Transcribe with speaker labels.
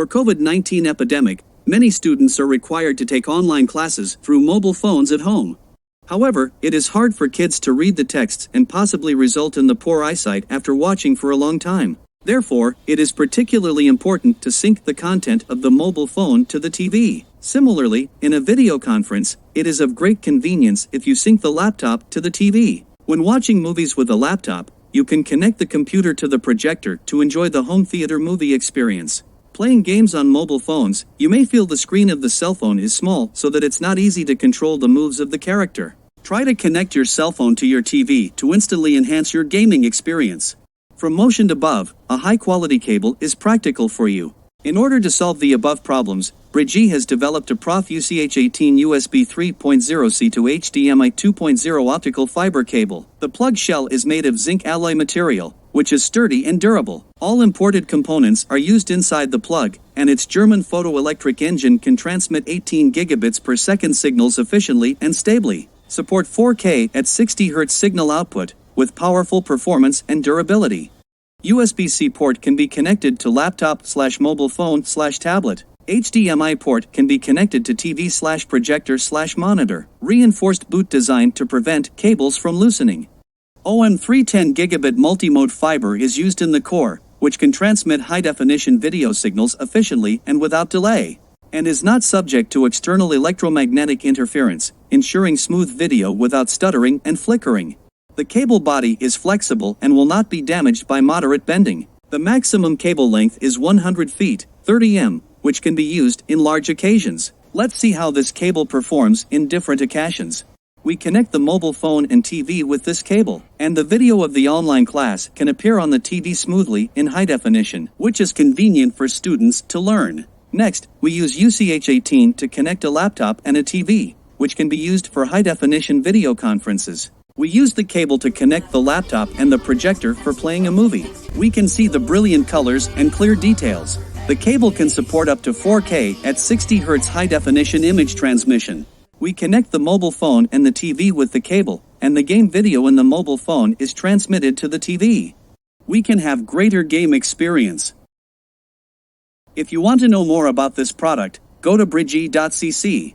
Speaker 1: For COVID-19 epidemic, many students are required to take online classes through mobile phones at home. However, it is hard for kids to read the texts and possibly result in the poor eyesight after watching for a long time. Therefore, it is particularly important to sync the content of the mobile phone to the TV. Similarly, in a video conference, it is of great convenience if you sync the laptop to the TV. When watching movies with a laptop, you can connect the computer to the projector to enjoy the home theater movie experience. Playing games on mobile phones, you may feel the screen of the cell phone is small so that it's not easy to control the moves of the character. Try to connect your cell phone to your TV to instantly enhance your gaming experience. From mentioned above, a high-quality cable is practical for you. In order to solve the above problems, Bridgee has developed a Prof UCH18 USB 3.0 C to HDMI 2.0 optical fiber cable. The plug shell is made of zinc alloy material, which is sturdy and durable. All imported components are used inside the plug, and its German photoelectric engine can transmit 18 gigabits per second signals efficiently and stably. Support 4K at 60 Hz signal output, with powerful performance and durability. USB-C port can be connected to laptop/mobile phone/tablet. HDMI port can be connected to TV/projector/monitor. Reinforced boot design to prevent cables from loosening. OM310 gigabit multimode fiber is used in the core, which can transmit high-definition video signals efficiently and without delay, and is not subject to external electromagnetic interference, ensuring smooth video without stuttering and flickering. The cable body is flexible and will not be damaged by moderate bending. The maximum cable length is 100 feet, 30 m, which can be used in large occasions. Let's see how this cable performs in different occasions. We connect the mobile phone and TV with this cable, and the video of the online class can appear on the TV smoothly in high definition, which is convenient for students to learn. Next, we use UCH18 to connect a laptop and a TV, which can be used for high-definition video conferences. We use the cable to connect the laptop and the projector for playing a movie. We can see the brilliant colors and clear details. The cable can support up to 4K at 60 Hz high-definition image transmission. We connect the mobile phone and the TV with the cable, and the game video in the mobile phone is transmitted to the TV. We can have greater game experience. If you want to know more about this product, go to bridgee.cc.